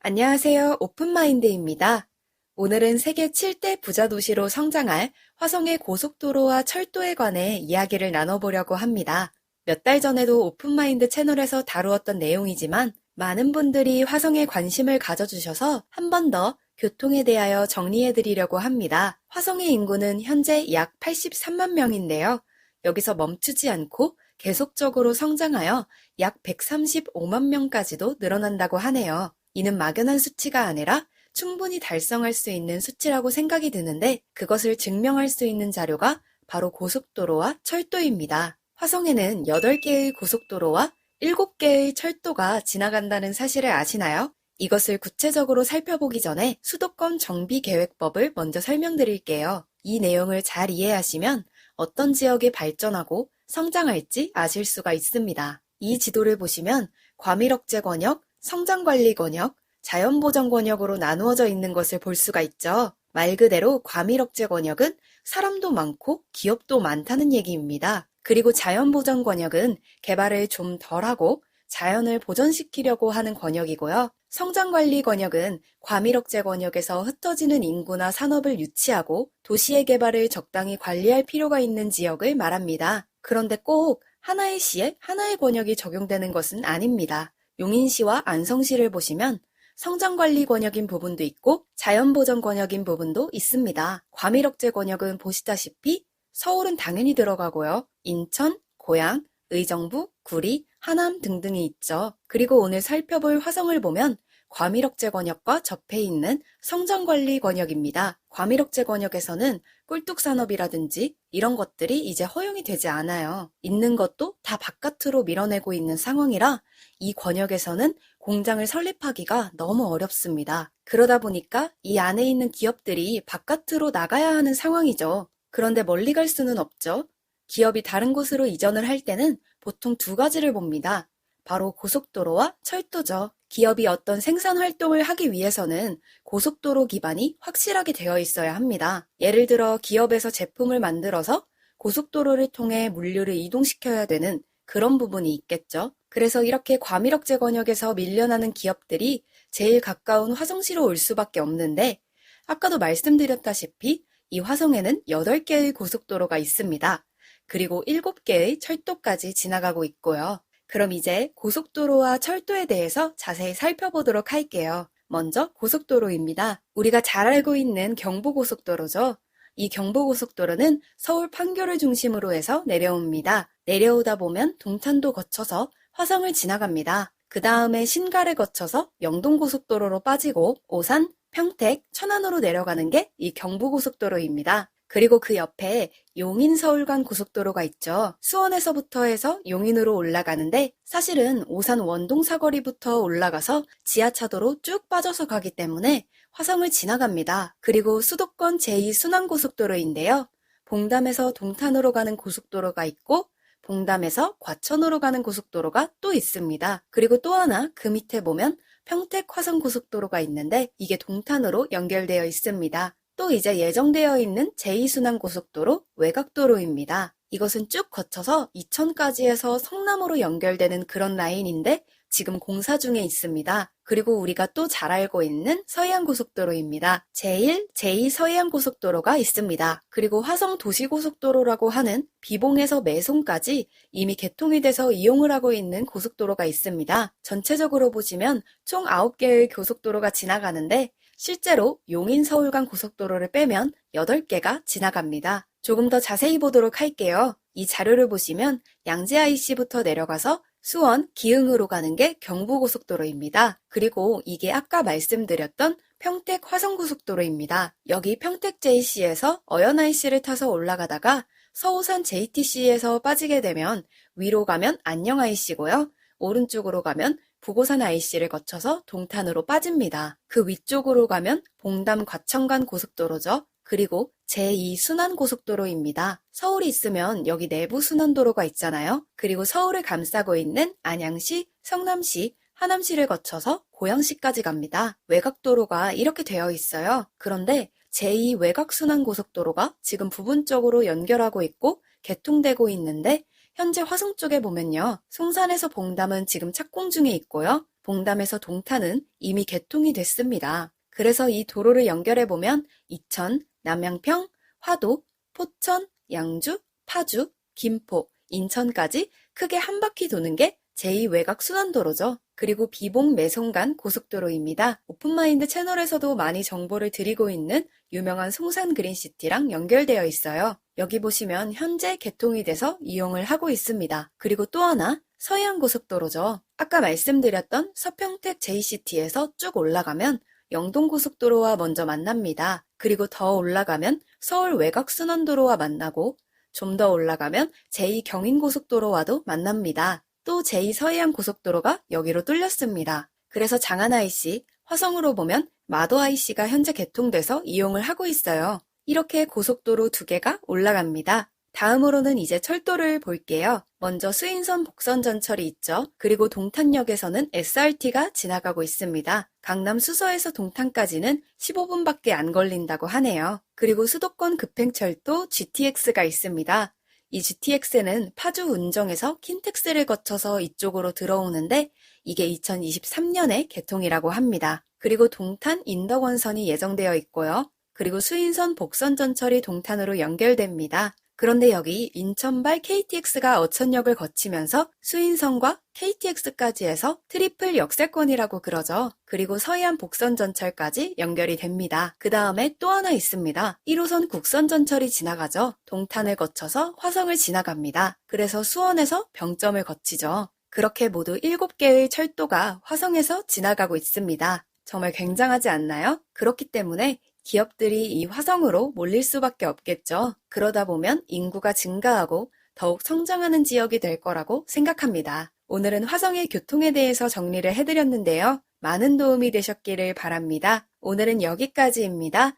안녕하세요. 오픈마인드입니다. 오늘은 세계 7대 부자 도시로 성장할 화성의 고속도로와 철도에 관해 이야기를 나눠보려고 합니다. 몇 달 전에도 오픈마인드 채널에서 다루었던 내용이지만 많은 분들이 화성에 관심을 가져주셔서 한 번 더 교통에 대하여 정리해드리려고 합니다. 화성의 인구는 현재 약 83만 명인데요. 여기서 멈추지 않고 계속적으로 성장하여 약 135만 명까지도 늘어난다고 하네요. 이는 막연한 수치가 아니라 충분히 달성할 수 있는 수치라고 생각이 드는데 그것을 증명할 수 있는 자료가 바로 고속도로와 철도입니다. 화성에는 8개의 고속도로와 7개의 철도가 지나간다는 사실을 아시나요? 이것을 구체적으로 살펴보기 전에 수도권 정비계획법을 먼저 설명드릴게요. 이 내용을 잘 이해하시면 어떤 지역이 발전하고 성장할지 아실 수가 있습니다. 이 지도를 보시면 과밀억제권역, 성장관리권역, 자연보전권역으로 나누어져 있는 것을 볼 수가 있죠. 말 그대로 과밀억제권역은 사람도 많고 기업도 많다는 얘기입니다. 그리고 자연보전권역은 개발을 좀 덜하고 자연을 보전시키려고 하는 권역이고요. 성장관리권역은 과밀억제권역에서 흩어지는 인구나 산업을 유치하고 도시의 개발을 적당히 관리할 필요가 있는 지역을 말합니다. 그런데 꼭 하나의 시에 하나의 권역이 적용되는 것은 아닙니다. 용인시와 안성시를 보시면 성장관리 권역인 부분도 있고 자연보전 권역인 부분도 있습니다. 과밀억제 권역은 보시다시피 서울은 당연히 들어가고요. 인천, 고양, 의정부, 구리, 하남 등등이 있죠. 그리고 오늘 살펴볼 화성을 보면 과밀억제 권역과 접해 있는 성장관리 권역입니다. 과밀억제 권역에서는 꿀뚝산업이라든지 이런 것들이 이제 허용이 되지 않아요. 있는 것도 다 바깥으로 밀어내고 있는 상황이라 이 권역에서는 공장을 설립하기가 너무 어렵습니다. 그러다 보니까 이 안에 있는 기업들이 바깥으로 나가야 하는 상황이죠. 그런데 멀리 갈 수는 없죠. 기업이 다른 곳으로 이전을 할 때는 보통 두 가지를 봅니다. 바로 고속도로와 철도죠. 기업이 어떤 생산 활동을 하기 위해서는 고속도로 기반이 확실하게 되어 있어야 합니다. 예를 들어 기업에서 제품을 만들어서 고속도로를 통해 물류를 이동시켜야 되는 그런 부분이 있겠죠. 그래서 이렇게 과밀억제 권역에서 밀려나는 기업들이 제일 가까운 화성시로 올 수밖에 없는데 아까도 말씀드렸다시피 이 화성에는 8개의 고속도로가 있습니다. 그리고 7개의 철도까지 지나가고 있고요. 그럼 이제 고속도로와 철도에 대해서 자세히 살펴보도록 할게요. 먼저 고속도로입니다. 우리가 잘 알고 있는 경부고속도로죠. 이 경부고속도로는 서울 판교를 중심으로 해서 내려옵니다. 내려오다 보면 동탄도 거쳐서 화성을 지나갑니다. 그 다음에 신갈을 거쳐서 영동고속도로로 빠지고 오산, 평택, 천안으로 내려가는 게 이 경부고속도로입니다. 그리고 그 옆에 용인-서울 간 고속도로가 있죠. 수원에서부터 해서 용인으로 올라가는데 사실은 오산 원동 사거리부터 올라가서 지하차도로 쭉 빠져서 가기 때문에 화성을 지나갑니다. 그리고 수도권 제2순환고속도로인데요. 봉담에서 동탄으로 가는 고속도로가 있고 봉담에서 과천으로 가는 고속도로가 또 있습니다. 그리고 또 하나 그 밑에 보면 평택 화성고속도로가 있는데 이게 동탄으로 연결되어 있습니다. 또 이제 예정되어 있는 제2순환고속도로 외곽도로입니다. 이것은 쭉 거쳐서 이천까지 해서 성남으로 연결되는 그런 라인인데 지금 공사 중에 있습니다. 그리고 우리가 또 잘 알고 있는 서해안고속도로입니다. 제1, 제2 서해안고속도로가 있습니다. 그리고 화성도시고속도로라고 하는 비봉에서 매송까지 이미 개통이 돼서 이용을 하고 있는 고속도로가 있습니다. 전체적으로 보시면 총 9개의 고속도로가 지나가는데 실제로 용인-서울 간 고속도로를 빼면 8개가 지나갑니다. 조금 더 자세히 보도록 할게요. 이 자료를 보시면 양재 IC부터 내려가서 수원, 기흥으로 가는 게 경부고속도로입니다. 그리고 이게 아까 말씀드렸던 평택 화성고속도로입니다. 여기 평택 JC에서 어연 IC를 타서 올라가다가 서오산 JTC에서 빠지게 되면 위로 가면 안녕 IC고요. 오른쪽으로 가면 부고산 IC를 거쳐서 동탄으로 빠집니다. 그 위쪽으로 가면 봉담 과천간 고속도로죠. 그리고 제2순환고속도로입니다. 서울이 있으면 여기 내부순환도로가 있잖아요. 그리고 서울을 감싸고 있는 안양시, 성남시, 하남시를 거쳐서 고양시까지 갑니다. 외곽도로가 이렇게 되어 있어요. 그런데 제2 외곽순환고속도로가 지금 부분적으로 연결하고 있고 개통되고 있는데 현재 화성 쪽에 보면요. 송산에서 봉담은 지금 착공 중에 있고요. 봉담에서 동탄은 이미 개통이 됐습니다. 그래서 이 도로를 연결해보면 이천, 남양평, 화도, 포천, 양주, 파주, 김포, 인천까지 크게 한 바퀴 도는 게 제2외곽 순환도로죠. 그리고 비봉 매송간 고속도로입니다. 오픈마인드 채널에서도 많이 정보를 드리고 있는 유명한 송산 그린시티랑 연결되어 있어요. 여기 보시면 현재 개통이 돼서 이용을 하고 있습니다. 그리고 또 하나 서해안 고속도로죠. 아까 말씀드렸던 서평택 JCT에서 쭉 올라가면 영동고속도로와 먼저 만납니다. 그리고 더 올라가면 서울 외곽순환도로와 만나고 좀 더 올라가면 제2경인고속도로와도 만납니다. 또 제2서해안고속도로가 여기로 뚫렸습니다. 그래서 장안-IC, 화성으로 보면 마도-IC가 현재 개통돼서 이용을 하고 있어요. 이렇게 고속도로 2개가 올라갑니다. 다음으로는 이제 철도를 볼게요. 먼저 수인선 복선 전철이 있죠. 그리고 동탄역에서는 SRT가 지나가고 있습니다. 강남 수서에서 동탄까지는 15분밖에 안 걸린다고 하네요. 그리고 수도권 급행철도 GTX가 있습니다. 이 GTX는 파주 운정에서 킨텍스를 거쳐서 이쪽으로 들어오는데 이게 2023년에 개통이라고 합니다. 그리고 동탄 인덕원선이 예정되어 있고요. 그리고 수인선 복선 전철이 동탄으로 연결됩니다. 그런데 여기 인천발 KTX가 어천역을 거치면서 수인선과 KTX까지 해서 트리플 역세권이라고 그러죠. 그리고 서해안 복선전철까지 연결이 됩니다. 그 다음에 또 하나 있습니다. 1호선 국선전철이 지나가죠. 동탄을 거쳐서 화성을 지나갑니다. 그래서 수원에서 병점을 거치죠. 그렇게 모두 7개의 철도가 화성에서 지나가고 있습니다. 정말 굉장하지 않나요? 그렇기 때문에 기업들이 이 화성으로 몰릴 수밖에 없겠죠. 그러다 보면 인구가 증가하고 더욱 성장하는 지역이 될 거라고 생각합니다. 오늘은 화성의 교통에 대해서 정리를 해드렸는데요. 많은 도움이 되셨기를 바랍니다. 오늘은 여기까지입니다.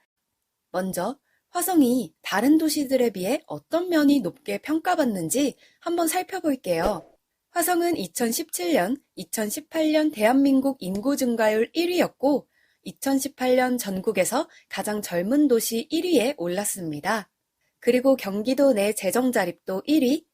먼저 화성이 다른 도시들에 비해 어떤 면이 높게 평가받는지 한번 살펴볼게요. 화성은 2017년, 2018년 대한민국 인구 증가율 1위였고 2018년 전국에서 가장 젊은 도시 1위에 올랐습니다. 그리고 경기도 내 재정 자립도 1위,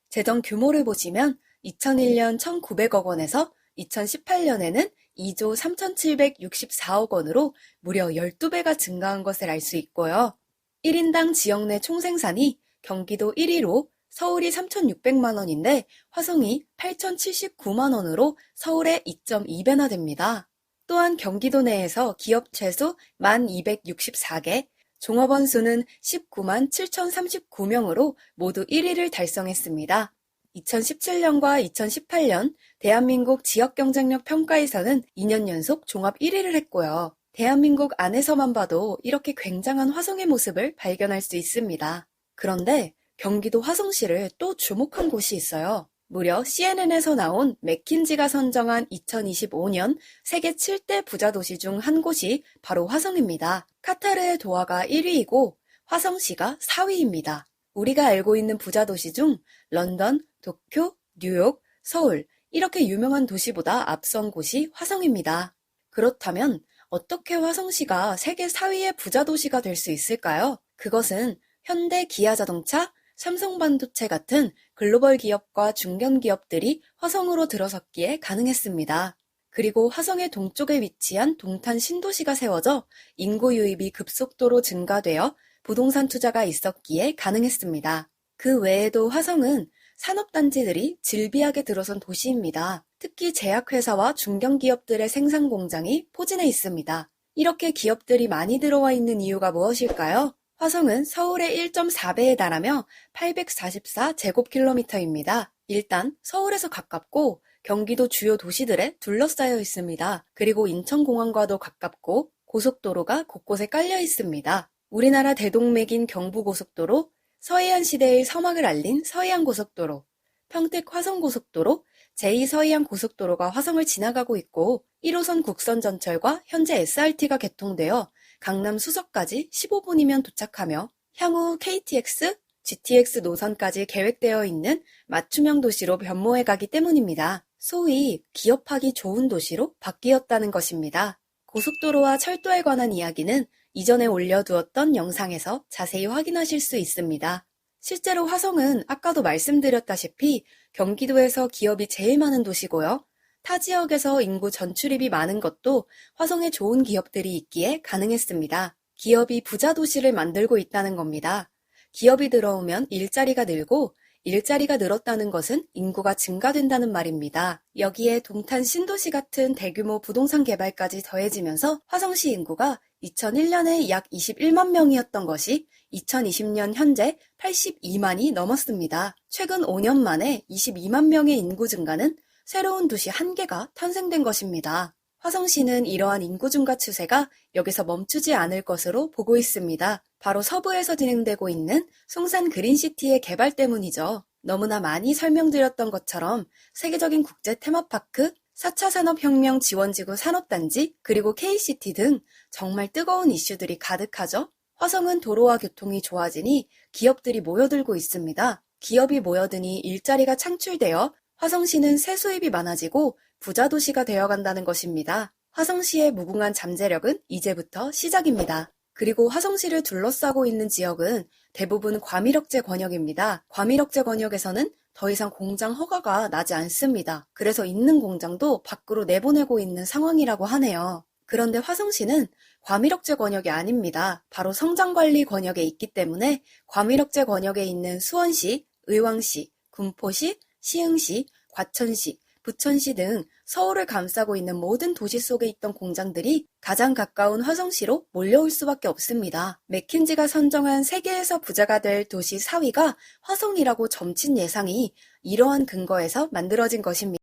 재정 규모를 보시면 2001년 1,900억 원에서 2018년에는 2조 3,764억 원으로 무려 12배가 증가한 것을 알 수 있고요. 1인당 지역 내 총생산이 경기도 1위로 서울이 3,600만 원인데 화성이 8,079만 원으로 서울의 2.2배나 됩니다. 또한 경기도 내에서 기업 최소 1,264개, 종업원 수는 19만 7,039명으로 모두 1위를 달성했습니다. 2017년과 2018년 대한민국 지역경쟁력 평가에서는 2년 연속 종합 1위를 했고요. 대한민국 안에서만 봐도 이렇게 굉장한 화성의 모습을 발견할 수 있습니다. 그런데 경기도 화성시를 또 주목한 곳이 있어요. 무려 CNN에서 나온 맥킨지가 선정한 2025년 세계 7대 부자 도시 중 한 곳이 바로 화성입니다. 카타르의 도하가 1위이고 화성시가 4위입니다. 우리가 알고 있는 부자 도시 중 런던, 도쿄, 뉴욕, 서울 이렇게 유명한 도시보다 앞선 곳이 화성입니다. 그렇다면 어떻게 화성시가 세계 4위의 부자 도시가 될 수 있을까요? 그것은 현대 기아자동차, 삼성반도체 같은 글로벌 기업과 중견 기업들이 화성으로 들어섰기에 가능했습니다. 그리고 화성의 동쪽에 위치한 동탄 신도시가 세워져 인구 유입이 급속도로 증가되어 부동산 투자가 있었기에 가능했습니다. 그 외에도 화성은 산업단지들이 질비하게 들어선 도시입니다. 특히 제약회사와 중견기업들의 생산 공장이 포진해 있습니다. 이렇게 기업들이 많이 들어와 있는 이유가 무엇일까요? 화성은 서울의 1.4배에 달하며 844제곱킬로미터입니다. 일단 서울에서 가깝고 경기도 주요 도시들에 둘러싸여 있습니다. 그리고 인천공항과도 가깝고 고속도로가 곳곳에 깔려 있습니다. 우리나라 대동맥인 경부고속도로, 서해안 시대의 서막을 알린 서해안고속도로, 평택 화성고속도로, 제2서해안고속도로가 화성을 지나가고 있고 1호선 국선전철과 현재 SRT가 개통되어 강남 수서까지 15분이면 도착하며 향후 KTX, GTX 노선까지 계획되어 있는 맞춤형 도시로 변모해 가기 때문입니다. 소위 기업하기 좋은 도시로 바뀌었다는 것입니다. 고속도로와 철도에 관한 이야기는 이전에 올려두었던 영상에서 자세히 확인하실 수 있습니다. 실제로 화성은 아까도 말씀드렸다시피 경기도에서 기업이 제일 많은 도시고요. 타 지역에서 인구 전출입이 많은 것도 화성에 좋은 기업들이 있기에 가능했습니다. 기업이 부자 도시를 만들고 있다는 겁니다. 기업이 들어오면 일자리가 늘고 일자리가 늘었다는 것은 인구가 증가된다는 말입니다. 여기에 동탄 신도시 같은 대규모 부동산 개발까지 더해지면서 화성시 인구가 2001년에 약 21만 명이었던 것이 2020년 현재 82만이 넘었습니다. 최근 5년 만에 22만 명의 인구 증가는 새로운 도시 한 개가 탄생된 것입니다. 화성시는 이러한 인구 증가 추세가 여기서 멈추지 않을 것으로 보고 있습니다. 바로 서부에서 진행되고 있는 송산 그린시티의 개발 때문이죠. 너무나 많이 설명드렸던 것처럼 세계적인 국제 테마파크, 4차 산업혁명 지원지구 산업단지, 그리고 K시티 등 정말 뜨거운 이슈들이 가득하죠. 화성은 도로와 교통이 좋아지니 기업들이 모여들고 있습니다. 기업이 모여드니 일자리가 창출되어 화성시는 세수입이 많아지고 부자 도시가 되어간다는 것입니다. 화성시의 무궁한 잠재력은 이제부터 시작입니다. 그리고 화성시를 둘러싸고 있는 지역은 대부분 과밀억제 권역입니다. 과밀억제 권역에서는 더 이상 공장 허가가 나지 않습니다. 그래서 있는 공장도 밖으로 내보내고 있는 상황이라고 하네요. 그런데 화성시는 과밀억제 권역이 아닙니다. 바로 성장관리 권역에 있기 때문에 과밀억제 권역에 있는 수원시, 의왕시, 군포시, 시흥시, 과천시, 부천시 등 서울을 감싸고 있는 모든 도시 속에 있던 공장들이 가장 가까운 화성시로 몰려올 수밖에 없습니다. 맥킨지가 선정한 세계에서 부자가 될 도시 4위가 화성이라고 점친 예상이 이러한 근거에서 만들어진 것입니다.